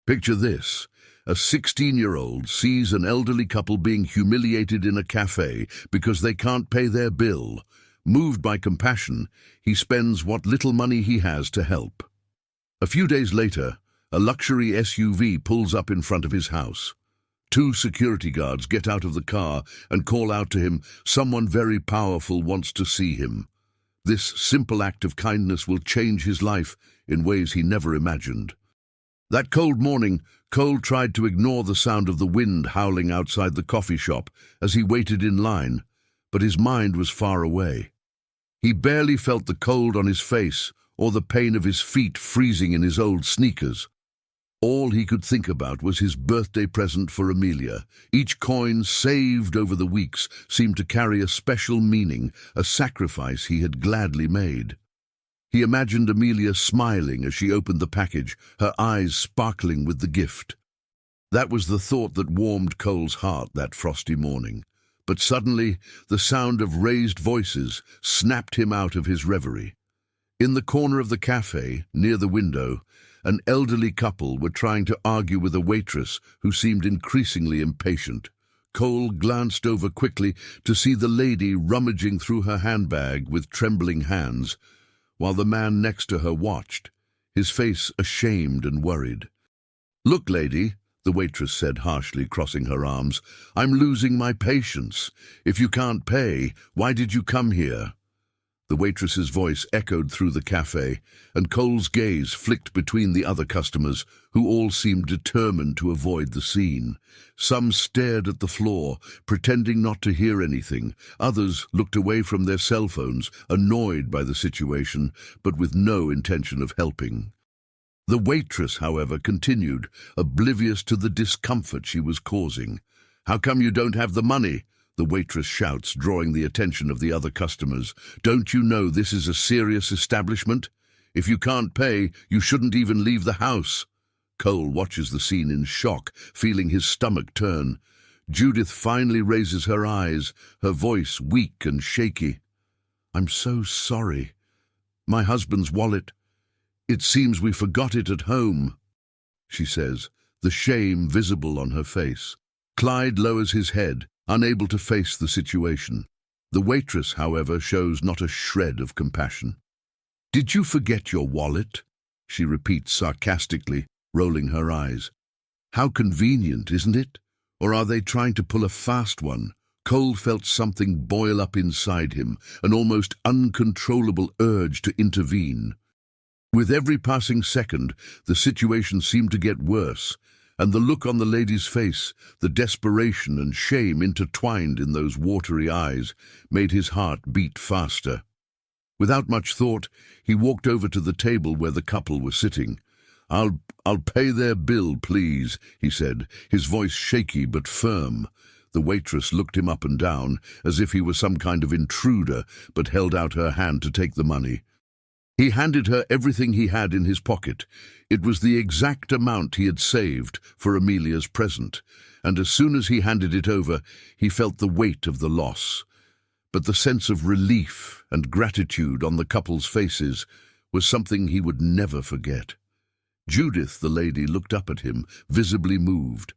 Picture this. A 16-year-old sees an elderly couple being humiliated in a cafe because they can't pay their bill. Moved by compassion, he spends what little money he has to help. A few days later, a luxury SUV pulls up in front of his house. Two security guards get out of the car and call out to him, "Someone very powerful wants to see him." This simple act of kindness will change his life in ways he never imagined. That cold morning, Cole tried to ignore the sound of the wind howling outside the coffee shop as he waited in line, but his mind was far away. He barely felt the cold on his face or the pain of his feet freezing in his old sneakers. All he could think about was his birthday present for Amelia. Each coin saved over the weeks seemed to carry a special meaning, a sacrifice he had gladly made. He imagined Amelia smiling as she opened the package, her eyes sparkling with the gift. That was the thought that warmed Cole's heart that frosty morning. But suddenly, the sound of raised voices snapped him out of his reverie. In the corner of the cafe, near the window, an elderly couple were trying to argue with a waitress who seemed increasingly impatient. Cole glanced over quickly to see the lady rummaging through her handbag with trembling hands, while the man next to her watched, his face ashamed and worried. "Look, lady," the waitress said harshly, crossing her arms, "I'm losing my patience. If you can't pay, why did you come here?" The waitress's voice echoed through the cafe, and Cole's gaze flicked between the other customers, who all seemed determined to avoid the scene. Some stared at the floor, pretending not to hear anything. Others looked away from their cell phones, annoyed by the situation, but with no intention of helping. The waitress, however, continued, oblivious to the discomfort she was causing. "How come you don't have the money?" the waitress shouts, drawing the attention of the other customers. "Don't you know this is a serious establishment? If you can't pay, you shouldn't even leave the house." Cole watches the scene in shock, feeling his stomach turn. Judith finally raises her eyes, her voice weak and shaky. "I'm so sorry. My husband's wallet. It seems we forgot it at home," she says, the shame visible on her face. Clyde lowers his head, unable to face the situation. The waitress, however, shows not a shred of compassion. "Did you forget your wallet?" she repeats sarcastically, rolling her eyes. "How convenient, isn't it? Or are they trying to pull a fast one?" Cole felt something boil up inside him, an almost uncontrollable urge to intervene. With every passing second, the situation seemed to get worse, and the look on the lady's face, the desperation and shame intertwined in those watery eyes, made his heart beat faster. Without much thought, he walked over to the table where the couple were sitting. I'll pay their bill, please," he said, his voice shaky but firm. The waitress looked him up and down, as if he were some kind of intruder, but held out her hand to take the money. He handed her everything he had in his pocket. It was the exact amount he had saved for Amelia's present, and as soon as he handed it over, he felt the weight of the loss. But the sense of relief and gratitude on the couple's faces was something he would never forget. Judith, the lady, looked up at him, visibly moved.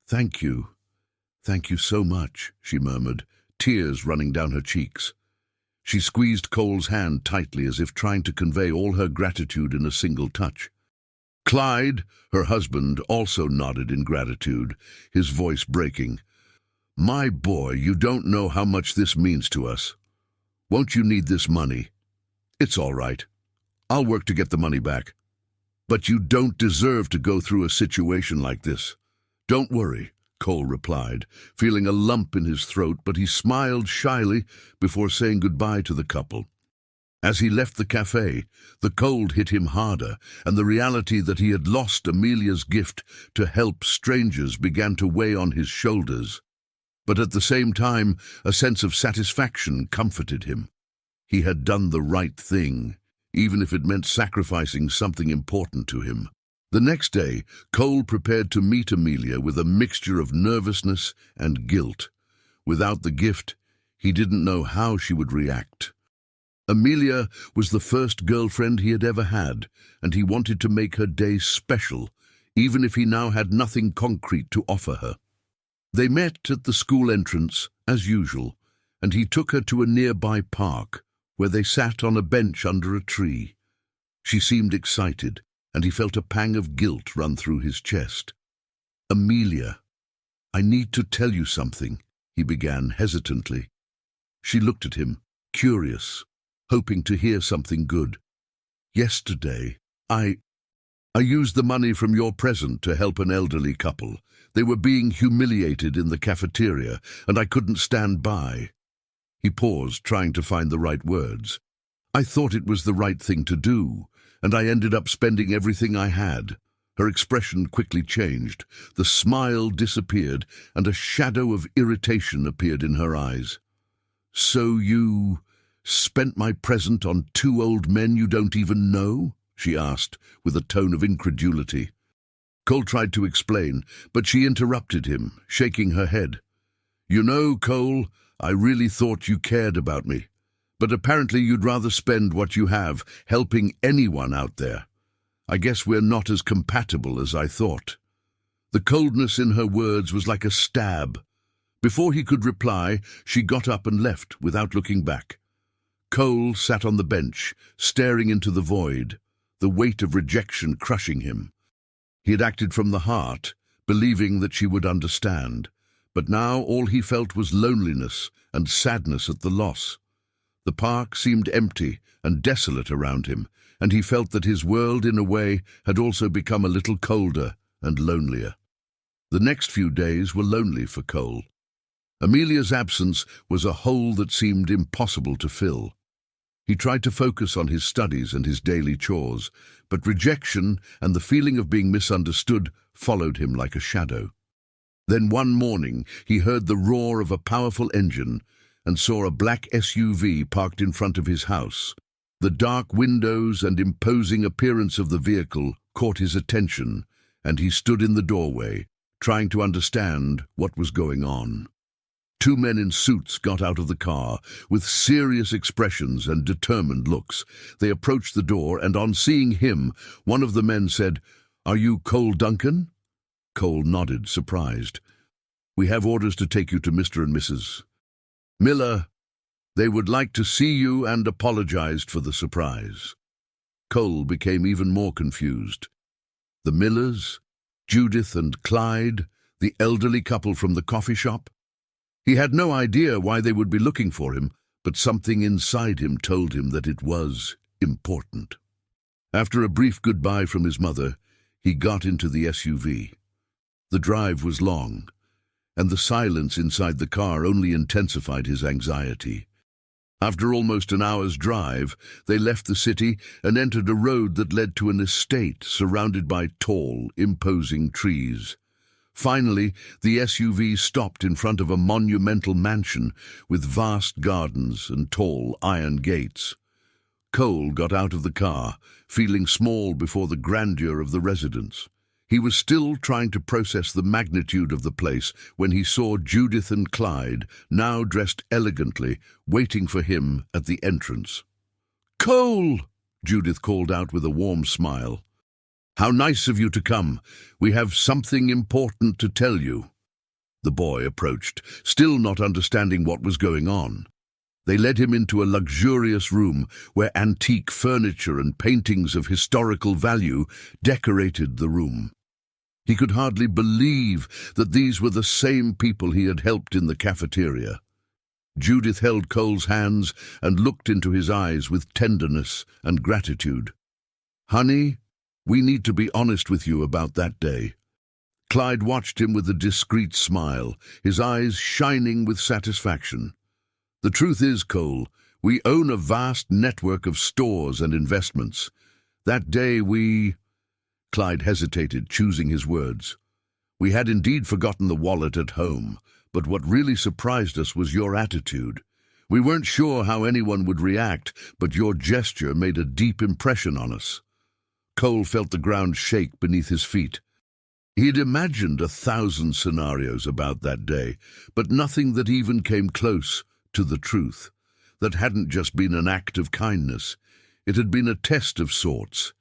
Thank you so much," she murmured, tears running down her cheeks. She squeezed Cole's hand tightly as if trying to convey all her gratitude in a single touch. Clyde, her husband, also nodded in gratitude, his voice breaking. "My boy, you don't know how much this means to us. Won't you need this money?" "It's all right. I'll work to get the money back. But you don't deserve to go through a situation like this." "Don't worry," Cole replied, feeling a lump in his throat, but he smiled shyly before saying goodbye to the couple. As he left the cafe, the cold hit him harder, and the reality that he had lost Amelia's gift to help strangers began to weigh on his shoulders. But at the same time, a sense of satisfaction comforted him. He had done the right thing, even if it meant sacrificing something important to him. The next day, Cole prepared to meet Amelia with a mixture of nervousness and guilt. Without the gift, he didn't know how she would react. Amelia was the first girlfriend he had ever had, and he wanted to make her day special, even if he now had nothing concrete to offer her. They met at the school entrance, as usual, and he took her to a nearby park, where they sat on a bench under a tree. She seemed excited, and he felt a pang of guilt run through his chest. "Amelia, I need to tell you something," he began hesitantly. She looked at him, curious, hoping to hear something good. "Yesterday, I used the money from your present to help an elderly couple. They were being humiliated in the cafeteria, and I couldn't stand by." He paused, trying to find the right words. "I thought it was the right thing to do, and I ended up spending everything I had." Her expression quickly changed. The smile disappeared, and a shadow of irritation appeared in her eyes. "So you spent my present on two old men you don't even know?" she asked, with a tone of incredulity. Cole tried to explain, but she interrupted him, shaking her head. "You know, Cole, I really thought you cared about me. But apparently you'd rather spend what you have helping anyone out there. I guess we're not as compatible as I thought." The coldness in her words was like a stab. Before he could reply, she got up and left without looking back. Cole sat on the bench, staring into the void, the weight of rejection crushing him. He had acted from the heart, believing that she would understand, but now all he felt was loneliness and sadness at the loss. The park seemed empty and desolate around him, and he felt that his world, in a way, had also become a little colder and lonelier. The next few days were lonely for Cole. Amelia's absence was a hole that seemed impossible to fill. He tried to focus on his studies and his daily chores, but rejection and the feeling of being misunderstood followed him like a shadow. Then one morning he heard the roar of a powerful engine and saw a black SUV parked in front of his house. The dark windows and imposing appearance of the vehicle caught his attention, and he stood in the doorway, trying to understand what was going on. Two men in suits got out of the car, with serious expressions and determined looks. They approached the door, and on seeing him, one of the men said, "Are you Cole Duncan?" Cole nodded, surprised. "We have orders to take you to Mr. and Mrs. Miller. They would like to see you," and apologized for the surprise. Cole became even more confused. The Millers, Judith and Clyde, the elderly couple from the coffee shop? He had no idea why they would be looking for him, but something inside him told him that it was important. After a brief goodbye from his mother, he got into the SUV. The drive was long, and the silence inside the car only intensified his anxiety. After almost an hour's drive, they left the city and entered a road that led to an estate surrounded by tall, imposing trees. Finally, the SUV stopped in front of a monumental mansion with vast gardens and tall iron gates. Cole got out of the car, feeling small before the grandeur of the residence. He was still trying to process the magnitude of the place when he saw Judith and Clyde, now dressed elegantly, waiting for him at the entrance. "Cole!" Judith called out with a warm smile. "How nice of you to come. We have something important to tell you." The boy approached, still not understanding what was going on. They led him into a luxurious room where antique furniture and paintings of historical value decorated the room. He could hardly believe that these were the same people he had helped in the cafeteria. Judith held Cole's hands and looked into his eyes with tenderness and gratitude. "Honey, we need to be honest with you about that day." Clyde watched him with a discreet smile, his eyes shining with satisfaction. "The truth is, Cole, we own a vast network of stores and investments. That day Clyde hesitated, choosing his words. "We had indeed forgotten the wallet at home, but what really surprised us was your attitude. We weren't sure how anyone would react, but your gesture made a deep impression on us." Cole felt the ground shake beneath his feet. He'd imagined 1,000 scenarios about that day, but nothing that even came close to the truth. That hadn't just been an act of kindness. It had been a test of sorts.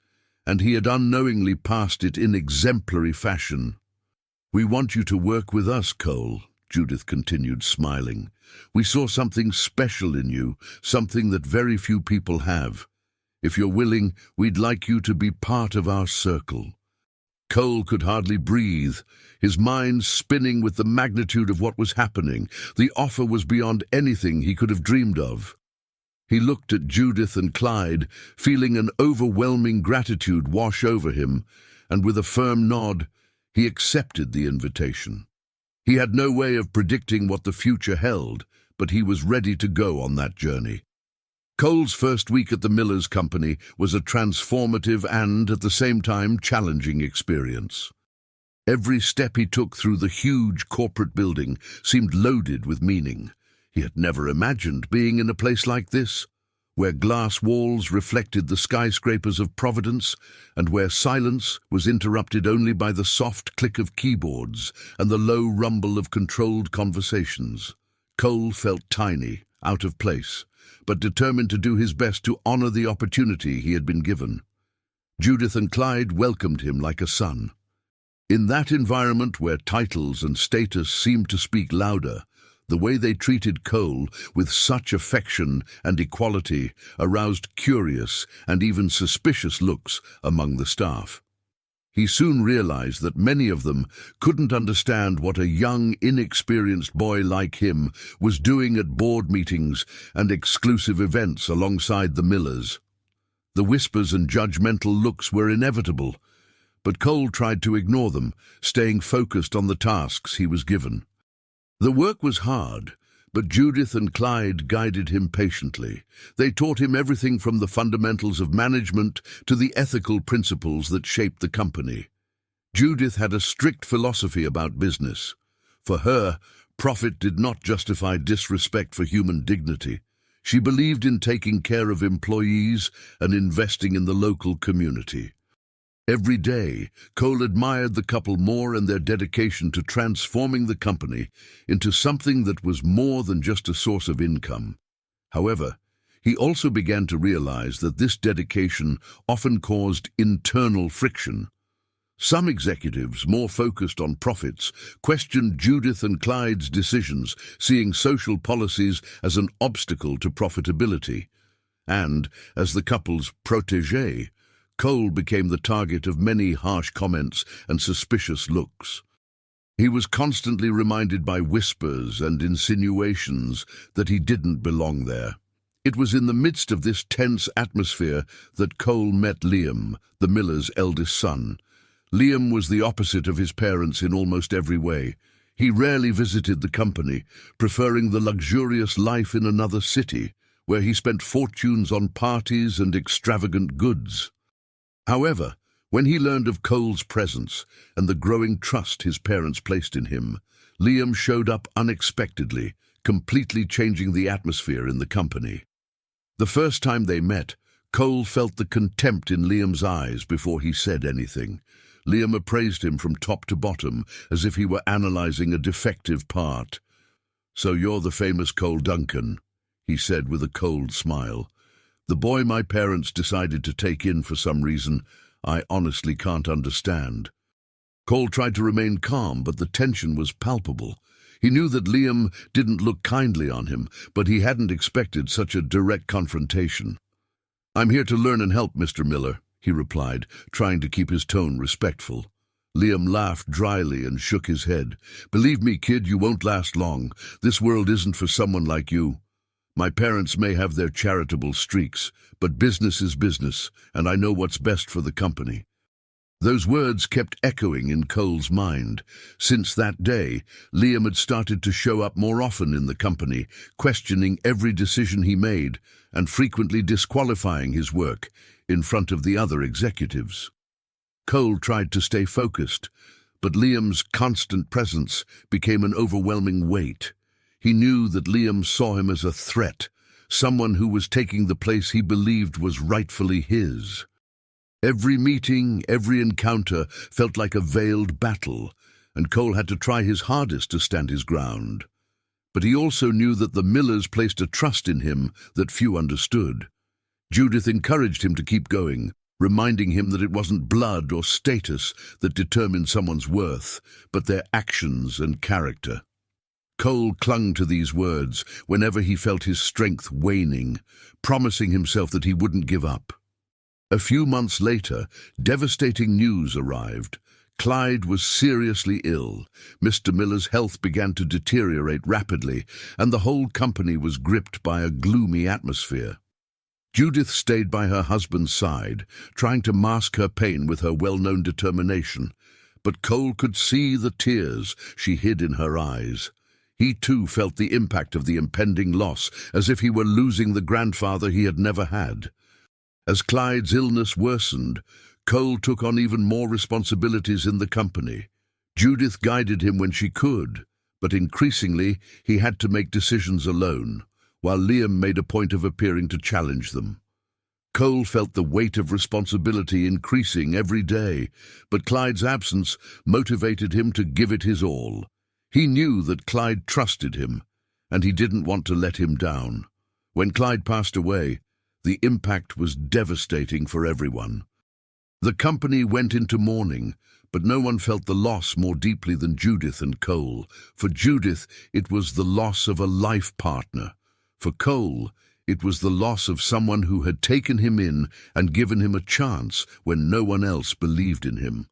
and he had unknowingly passed it in exemplary fashion. "We want you to work with us, Cole," Judith continued, smiling. "We saw something special in you, something that very few people have. If you're willing, we'd like you to be part of our circle." Cole could hardly breathe, his mind spinning with the magnitude of what was happening. The offer was beyond anything he could have dreamed of. He looked at Judith and Clyde, feeling an overwhelming gratitude wash over him, and with a firm nod, he accepted the invitation. He had no way of predicting what the future held, but he was ready to go on that journey. Cole's first week at the Millers Company was a transformative and, at the same time, challenging experience. Every step he took through the huge corporate building seemed loaded with meaning. He had never imagined being in a place like this, where glass walls reflected the skyscrapers of Providence, and where silence was interrupted only by the soft click of keyboards and the low rumble of controlled conversations. Cole felt tiny, out of place, but determined to do his best to honor the opportunity he had been given. Judith and Clyde welcomed him like a son. In that environment where titles and status seemed to speak louder, the way they treated Cole with such affection and equality aroused curious and even suspicious looks among the staff. He soon realized that many of them couldn't understand what a young, inexperienced boy like him was doing at board meetings and exclusive events alongside the Millers. The whispers and judgmental looks were inevitable, but Cole tried to ignore them, staying focused on the tasks he was given. The work was hard, but Judith and Clyde guided him patiently. They taught him everything from the fundamentals of management to the ethical principles that shaped the company. Judith had a strict philosophy about business. For her, profit did not justify disrespect for human dignity. She believed in taking care of employees and investing in the local community. Every day, Cole admired the couple more and their dedication to transforming the company into something that was more than just a source of income. However, he also began to realize that this dedication often caused internal friction. Some executives, more focused on profits, questioned Judith and Clyde's decisions, seeing social policies as an obstacle to profitability. And, as the couple's protégé, Cole became the target of many harsh comments and suspicious looks. He was constantly reminded by whispers and insinuations that he didn't belong there. It was in the midst of this tense atmosphere that Cole met Liam, the Miller's eldest son. Liam was the opposite of his parents in almost every way. He rarely visited the company, preferring the luxurious life in another city, where he spent fortunes on parties and extravagant goods. However, when he learned of Cole's presence and the growing trust his parents placed in him, Liam showed up unexpectedly, completely changing the atmosphere in the company. The first time they met, Cole felt the contempt in Liam's eyes before he said anything. Liam appraised him from top to bottom, as if he were analyzing a defective part. "So you're the famous Cole Duncan," he said with a cold smile. "The boy my parents decided to take in for some reason I honestly can't understand." Cole tried to remain calm, but the tension was palpable. He knew that Liam didn't look kindly on him, but he hadn't expected such a direct confrontation. "I'm here to learn and help, Mr. Miller," he replied, trying to keep his tone respectful. Liam laughed dryly and shook his head. "Believe me, kid, you won't last long. This world isn't for someone like you. My parents may have their charitable streaks, but business is business, and I know what's best for the company." Those words kept echoing in Cole's mind. Since that day, Liam had started to show up more often in the company, questioning every decision he made and frequently disqualifying his work in front of the other executives. Cole tried to stay focused, but Liam's constant presence became an overwhelming weight. He knew that Liam saw him as a threat, someone who was taking the place he believed was rightfully his. Every meeting, every encounter felt like a veiled battle, and Cole had to try his hardest to stand his ground. But he also knew that the Millers placed a trust in him that few understood. Judith encouraged him to keep going, reminding him that it wasn't blood or status that determined someone's worth, but their actions and character. Cole clung to these words whenever he felt his strength waning, promising himself that he wouldn't give up. A few months later, devastating news arrived. Clyde was seriously ill. Mr. Miller's health began to deteriorate rapidly, and the whole company was gripped by a gloomy atmosphere. Judith stayed by her husband's side, trying to mask her pain with her well-known determination. But Cole could see the tears she hid in her eyes. He too felt the impact of the impending loss, as if he were losing the grandfather he had never had. As Clyde's illness worsened, Cole took on even more responsibilities in the company. Judith guided him when she could, but increasingly he had to make decisions alone, while Liam made a point of appearing to challenge them. Cole felt the weight of responsibility increasing every day, but Clyde's absence motivated him to give it his all. He knew that Clyde trusted him, and he didn't want to let him down. When Clyde passed away, the impact was devastating for everyone. The company went into mourning, but no one felt the loss more deeply than Judith and Cole. For Judith, it was the loss of a life partner. For Cole, it was the loss of someone who had taken him in and given him a chance when no one else believed in him.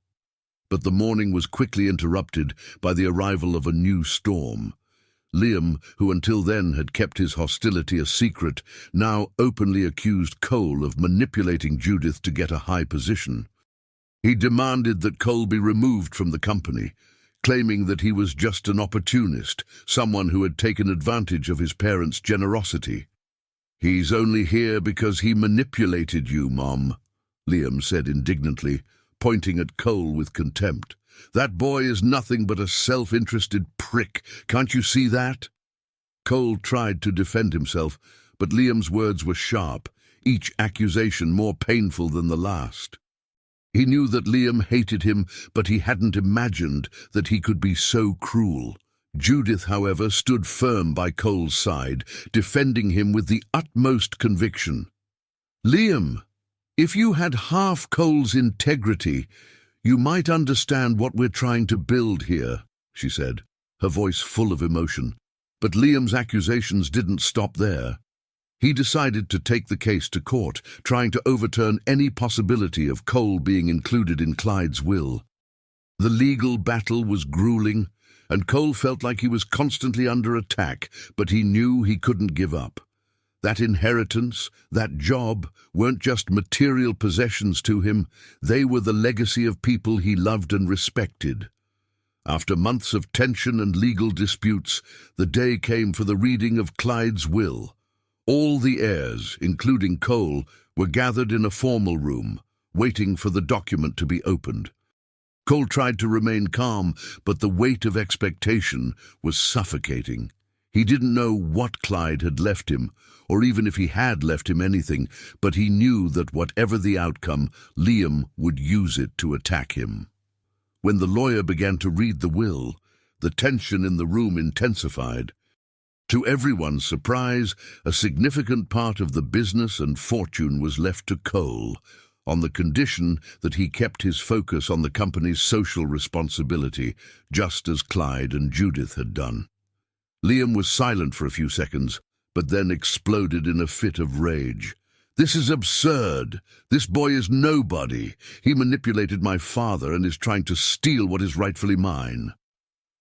But the mourning was quickly interrupted by the arrival of a new storm. Liam, who until then had kept his hostility a secret, now openly accused Cole of manipulating Judith to get a high position. He demanded that Cole be removed from the company, claiming that he was just an opportunist, someone who had taken advantage of his parents' generosity. "He's only here because he manipulated you, Mom," Liam said indignantly, pointing at Cole with contempt. "That boy is nothing but a self-interested prick. Can't you see that?" Cole tried to defend himself, but Liam's words were sharp, each accusation more painful than the last. He knew that Liam hated him, but he hadn't imagined that he could be so cruel. Judith, however, stood firm by Cole's side, defending him with the utmost conviction. "Liam, if you had half Cole's integrity, you might understand what we're trying to build here," she said, her voice full of emotion. But Liam's accusations didn't stop there. He decided to take the case to court, trying to overturn any possibility of Cole being included in Clyde's will. The legal battle was grueling, and Cole felt like he was constantly under attack, but he knew he couldn't give up. That inheritance, that job, weren't just material possessions to him, they were the legacy of people he loved and respected. After months of tension and legal disputes, the day came for the reading of Clyde's will. All the heirs, including Cole, were gathered in a formal room, waiting for the document to be opened. Cole tried to remain calm, but the weight of expectation was suffocating. He didn't know what Clyde had left him, or even if he had left him anything, but he knew that whatever the outcome, Liam would use it to attack him. When the lawyer began to read the will, the tension in the room intensified. To everyone's surprise, a significant part of the business and fortune was left to Cole, on the condition that he kept his focus on the company's social responsibility, just as Clyde and Judith had done. Liam was silent for a few seconds, but then exploded in a fit of rage. "This is absurd. This boy is nobody. He manipulated my father and is trying to steal what is rightfully mine."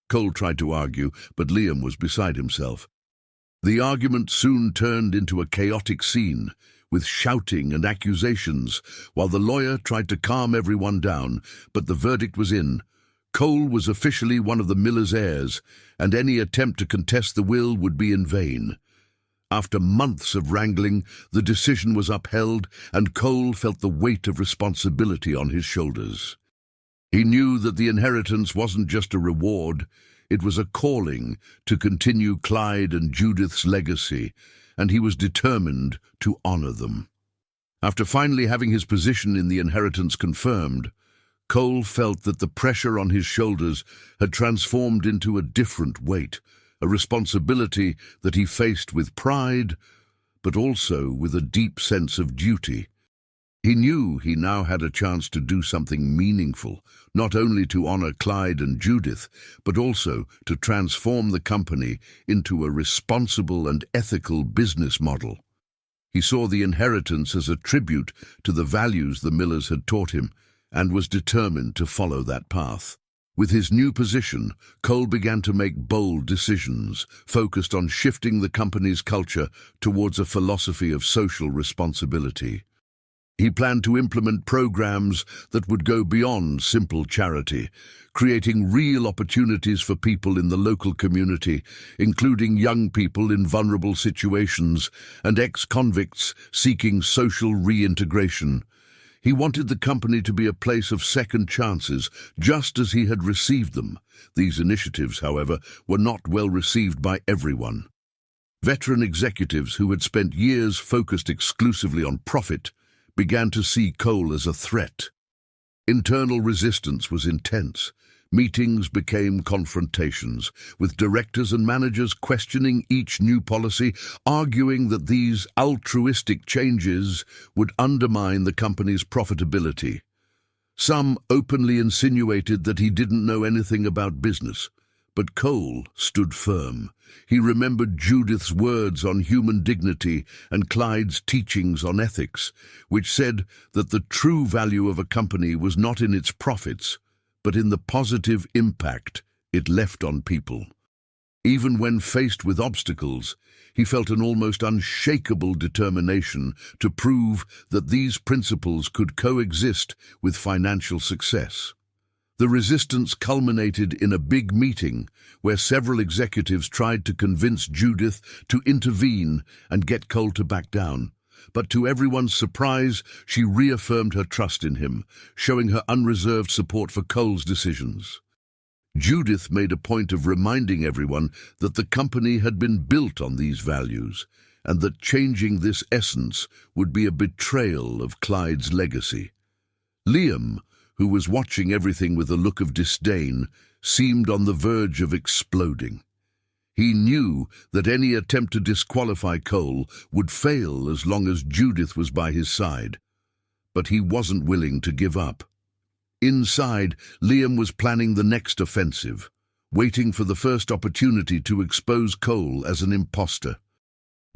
Cole tried to argue, but Liam was beside himself. The argument soon turned into a chaotic scene, with shouting and accusations, while the lawyer tried to calm everyone down, but the verdict was in. Cole was officially one of the Miller's heirs, and any attempt to contest the will would be in vain. After months of wrangling, the decision was upheld, and Cole felt the weight of responsibility on his shoulders. He knew that the inheritance wasn't just a reward, it was a calling to continue Clyde and Judith's legacy, and he was determined to honor them. After finally having his position in the inheritance confirmed, Cole felt that the pressure on his shoulders had transformed into a different weight, a responsibility that he faced with pride, but also with a deep sense of duty. He knew he now had a chance to do something meaningful, not only to honor Clyde and Judith, but also to transform the company into a responsible and ethical business model. He saw the inheritance as a tribute to the values the Millers had taught him, and was determined to follow that path. With his new position, Cole began to make bold decisions, focused on shifting the company's culture towards a philosophy of social responsibility. He planned to implement programs that would go beyond simple charity, creating real opportunities for people in the local community, including young people in vulnerable situations and ex-convicts seeking social reintegration. He wanted the company to be a place of second chances, just as he had received them. These initiatives, however, were not well received by everyone. Veteran executives who had spent years focused exclusively on profit began to see Cole as a threat. Internal resistance was intense. Meetings became confrontations, with directors and managers questioning each new policy, arguing that these altruistic changes would undermine the company's profitability. Some openly insinuated that he didn't know anything about business, but Cole stood firm. He remembered Judith's words on human dignity and Clyde's teachings on ethics, which said that the true value of a company was not in its profits, but in the positive impact it left on people. Even when faced with obstacles, he felt an almost unshakable determination to prove that these principles could coexist with financial success. The resistance culminated in a big meeting where several executives tried to convince Judith to intervene and get Cole to back down. But to everyone's surprise, she reaffirmed her trust in him, showing her unreserved support for Cole's decisions. Judith made a point of reminding everyone that the company had been built on these values, and that changing this essence would be a betrayal of Clyde's legacy. Liam, who was watching everything with a look of disdain, seemed on the verge of exploding. He knew that any attempt to disqualify Cole would fail as long as Judith was by his side. But he wasn't willing to give up. Inside, Liam was planning the next offensive, waiting for the first opportunity to expose Cole as an imposter.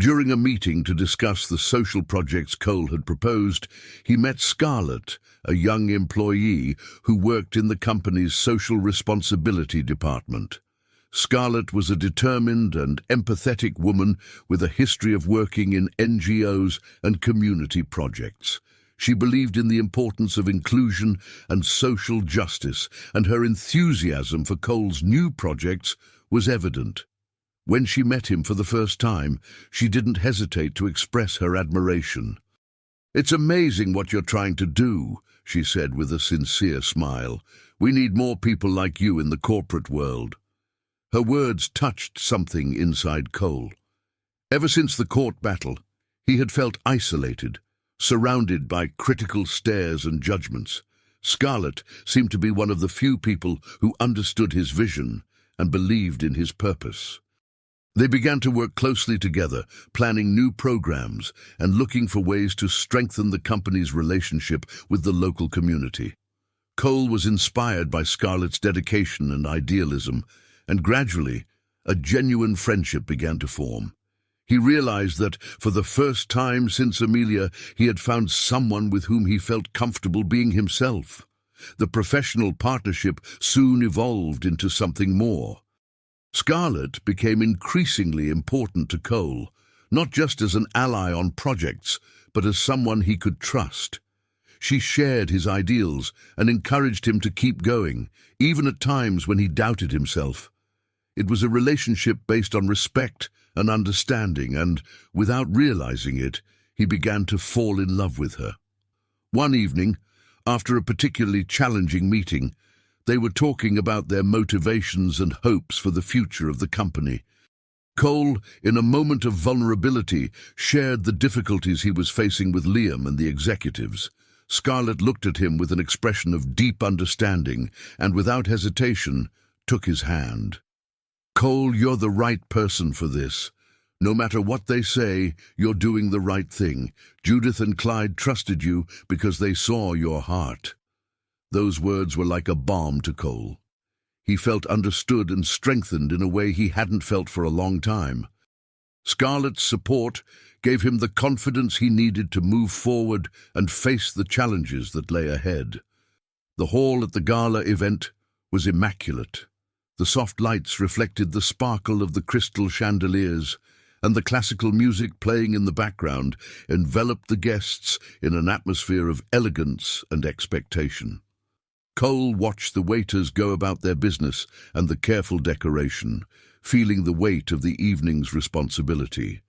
During a meeting to discuss the social projects Cole had proposed, he met Scarlett, a young employee who worked in the company's social responsibility department. Scarlett was a determined and empathetic woman with a history of working in NGOs and community projects. She believed in the importance of inclusion and social justice, and her enthusiasm for Cole's new projects was evident. When she met him for the first time, she didn't hesitate to express her admiration. "It's amazing what you're trying to do," she said with a sincere smile. "We need more people like you in the corporate world." Her words touched something inside Cole. Ever since the court battle, he had felt isolated, surrounded by critical stares and judgments. Scarlett seemed to be one of the few people who understood his vision and believed in his purpose. They began to work closely together, planning new programs and looking for ways to strengthen the company's relationship with the local community. Cole was inspired by Scarlett's dedication and idealism, and gradually, a genuine friendship began to form. He realized that, for the first time since Amelia, he had found someone with whom he felt comfortable being himself. The professional partnership soon evolved into something more. Scarlett became increasingly important to Cole, not just as an ally on projects, but as someone he could trust. She shared his ideals and encouraged him to keep going, even at times when he doubted himself. It was a relationship based on respect and understanding, and, without realizing it, he began to fall in love with her. One evening, after a particularly challenging meeting, they were talking about their motivations and hopes for the future of the company. Cole, in a moment of vulnerability, shared the difficulties he was facing with Liam and the executives. Scarlett looked at him with an expression of deep understanding and, without hesitation, took his hand. "Cole, you're the right person for this. No matter what they say, you're doing the right thing. Judith and Clyde trusted you because they saw your heart." Those words were like a balm to Cole. He felt understood and strengthened in a way he hadn't felt for a long time. Scarlett's support gave him the confidence he needed to move forward and face the challenges that lay ahead. The hall at the gala event was immaculate. The soft lights reflected the sparkle of the crystal chandeliers, and the classical music playing in the background enveloped the guests in an atmosphere of elegance and expectation. Cole watched the waiters go about their business and the careful decoration, feeling the weight of the evening's responsibility.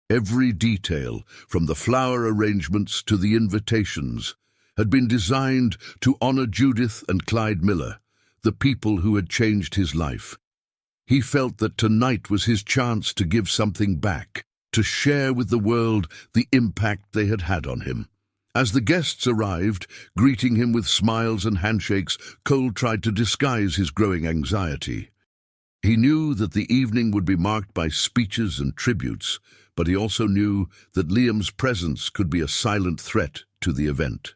Every detail, from the flower arrangements to the invitations, had been designed to honor Judith and Clyde Miller, the people who had changed his life. He felt that tonight was his chance to give something back, to share with the world the impact they had had on him. As the guests arrived, greeting him with smiles and handshakes, Cole tried to disguise his growing anxiety. He knew that the evening would be marked by speeches and tributes, but he also knew that Liam's presence could be a silent threat to the event.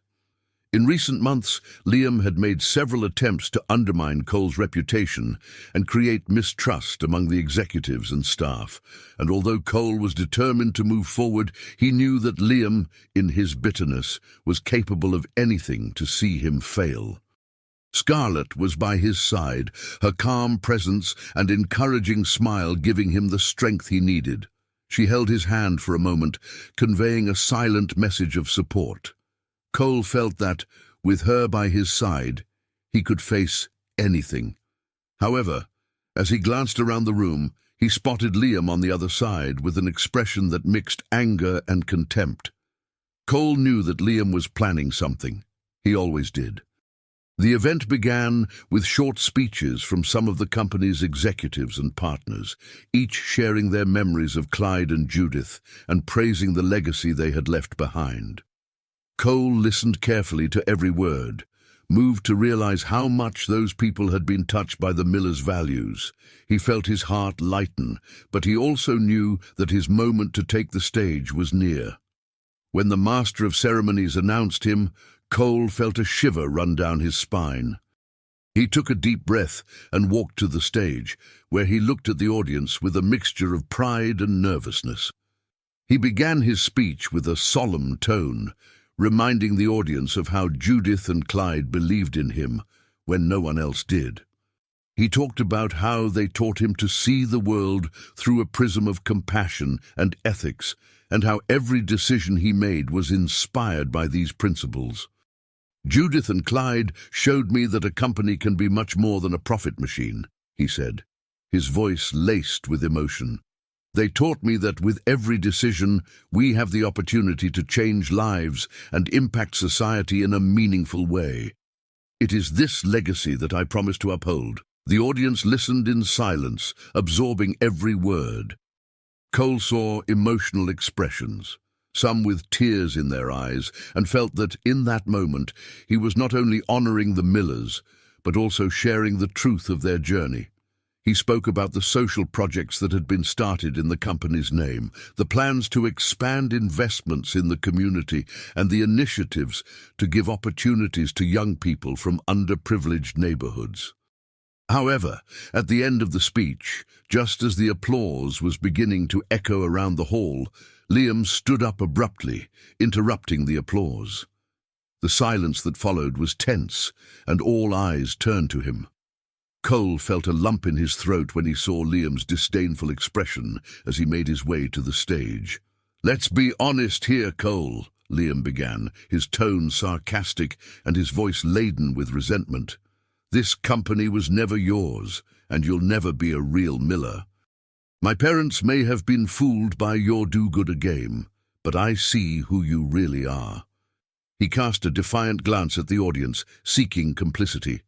In recent months, Liam had made several attempts to undermine Cole's reputation and create mistrust among the executives and staff, and although Cole was determined to move forward, he knew that Liam, in his bitterness, was capable of anything to see him fail. Scarlett was by his side, her calm presence and encouraging smile giving him the strength he needed. She held his hand for a moment, conveying a silent message of support. Cole felt that, with her by his side, he could face anything. However, as he glanced around the room, he spotted Liam on the other side with an expression that mixed anger and contempt. Cole knew that Liam was planning something. He always did. The event began with short speeches from some of the company's executives and partners, each sharing their memories of Clyde and Judith and praising the legacy they had left behind. Cole listened carefully to every word, moved to realize how much those people had been touched by the Millers' values. He felt his heart lighten, but he also knew that his moment to take the stage was near. When the master of ceremonies announced him, Cole felt a shiver run down his spine. He took a deep breath and walked to the stage, where he looked at the audience with a mixture of pride and nervousness. He began his speech with a solemn tone, reminding the audience of how Judith and Clyde believed in him when no one else did. He talked about how they taught him to see the world through a prism of compassion and ethics, and how every decision he made was inspired by these principles. "Judith and Clyde showed me that a company can be much more than a profit machine," he said, his voice laced with emotion. "They taught me that with every decision, we have the opportunity to change lives and impact society in a meaningful way. It is this legacy that I promise to uphold." The audience listened in silence, absorbing every word. Cole saw emotional expressions, some with tears in their eyes, and felt that, in that moment, he was not only honoring the Millers, but also sharing the truth of their journey. He spoke about the social projects that had been started in the company's name, the plans to expand investments in the community, and the initiatives to give opportunities to young people from underprivileged neighborhoods. However, at the end of the speech, just as the applause was beginning to echo around the hall, Liam stood up abruptly, interrupting the applause. The silence that followed was tense, and all eyes turned to him. Cole felt a lump in his throat when he saw Liam's disdainful expression as he made his way to the stage. "Let's be honest here, Cole," Liam began, his tone sarcastic and his voice laden with resentment. "This company was never yours, and you'll never be a real Miller. My parents may have been fooled by your do-gooder game, but I see who you really are." He cast a defiant glance at the audience, seeking complicity.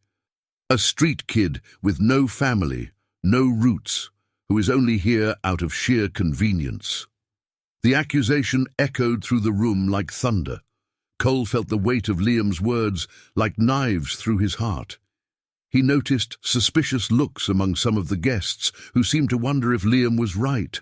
"A street kid with no family, no roots, who is only here out of sheer convenience." The accusation echoed through the room like thunder. Cole felt the weight of Liam's words like knives through his heart. He noticed suspicious looks among some of the guests who seemed to wonder if Liam was right.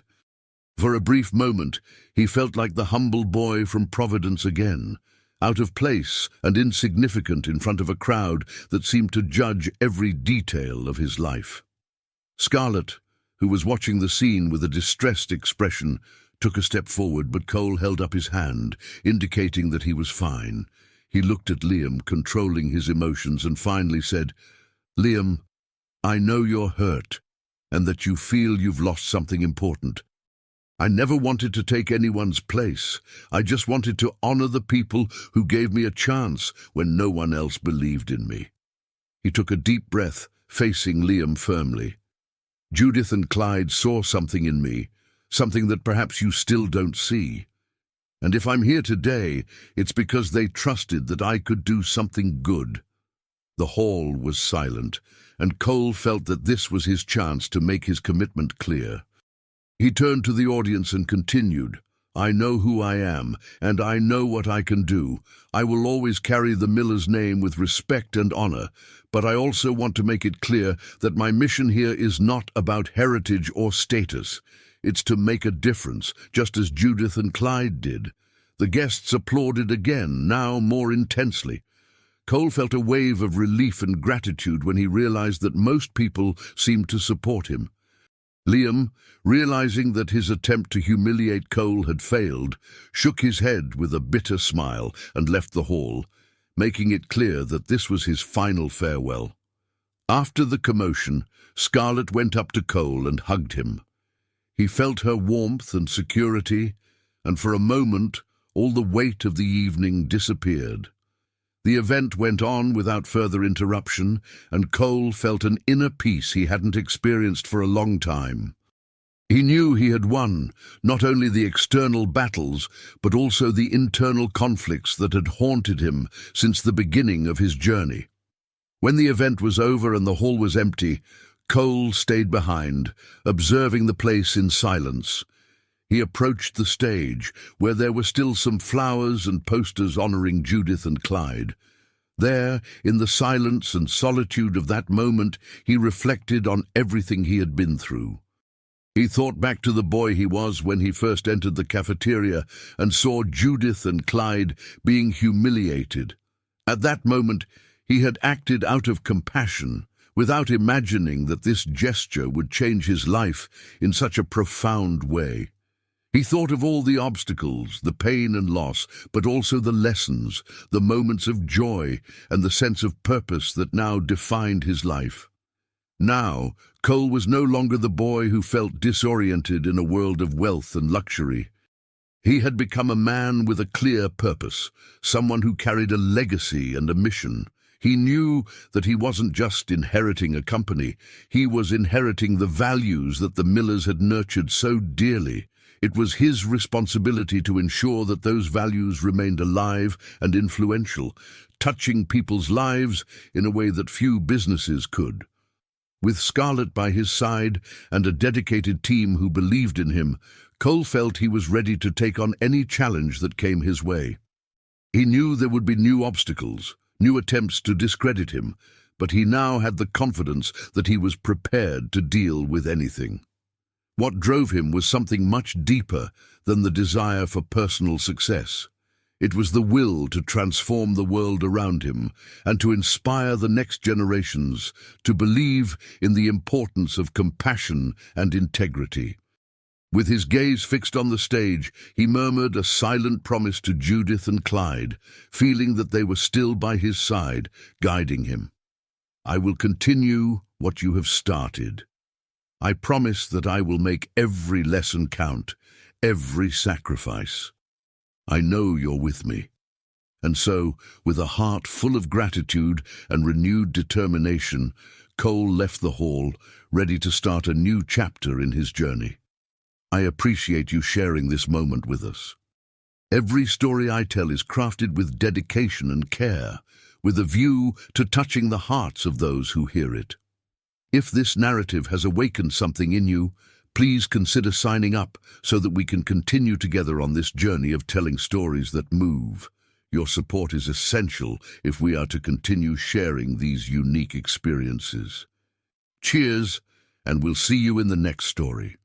For a brief moment, he felt like the humble boy from Providence again, out of place and insignificant in front of a crowd that seemed to judge every detail of his life. Scarlett, who was watching the scene with a distressed expression, took a step forward, but Cole held up his hand, indicating that he was fine. He looked at Liam, controlling his emotions, and finally said, "Liam, I know you're hurt, and that you feel you've lost something important. I never wanted to take anyone's place. I just wanted to honor the people who gave me a chance when no one else believed in me." He took a deep breath, facing Liam firmly. "Judith and Clyde saw something in me, something that perhaps you still don't see. And if I'm here today, it's because they trusted that I could do something good." The hall was silent, and Cole felt that this was his chance to make his commitment clear. He turned to the audience and continued, "I know who I am, and I know what I can do. I will always carry the Miller's name with respect and honor, but I also want to make it clear that my mission here is not about heritage or status. It's to make a difference, just as Judith and Clyde did." The guests applauded again, now more intensely. Cole felt a wave of relief and gratitude when he realized that most people seemed to support him. Liam, realizing that his attempt to humiliate Cole had failed, shook his head with a bitter smile and left the hall, making it clear that this was his final farewell. After the commotion, Scarlett went up to Cole and hugged him. He felt her warmth and security, and for a moment, all the weight of the evening disappeared. The event went on without further interruption, and Cole felt an inner peace he hadn't experienced for a long time. He knew he had won, not only the external battles, but also the internal conflicts that had haunted him since the beginning of his journey. When the event was over and the hall was empty, Cole stayed behind, observing the place in silence. He approached the stage, where there were still some flowers and posters honoring Judith and Clyde. There, in the silence and solitude of that moment, he reflected on everything he had been through. He thought back to the boy he was when he first entered the cafeteria and saw Judith and Clyde being humiliated. At that moment, he had acted out of compassion, without imagining that this gesture would change his life in such a profound way. He thought of all the obstacles, the pain and loss, but also the lessons, the moments of joy, and the sense of purpose that now defined his life. Now, Cole was no longer the boy who felt disoriented in a world of wealth and luxury. He had become a man with a clear purpose, someone who carried a legacy and a mission. He knew that he wasn't just inheriting a company, he was inheriting the values that the Millers had nurtured so dearly. It was his responsibility to ensure that those values remained alive and influential, touching people's lives in a way that few businesses could. With Scarlett by his side and a dedicated team who believed in him, Cole felt he was ready to take on any challenge that came his way. He knew there would be new obstacles, new attempts to discredit him, but he now had the confidence that he was prepared to deal with anything. What drove him was something much deeper than the desire for personal success. It was the will to transform the world around him and to inspire the next generations to believe in the importance of compassion and integrity. With his gaze fixed on the stage, he murmured a silent promise to Judith and Clyde, feeling that they were still by his side, guiding him. "I will continue what you have started. I promise that I will make every lesson count, every sacrifice. I know you're with me." And so, with a heart full of gratitude and renewed determination, Cole left the hall, ready to start a new chapter in his journey. I appreciate you sharing this moment with us. Every story I tell is crafted with dedication and care, with a view to touching the hearts of those who hear it. If this narrative has awakened something in you, please consider signing up so that we can continue together on this journey of telling stories that move. Your support is essential if we are to continue sharing these unique experiences. Cheers, and we'll see you in the next story.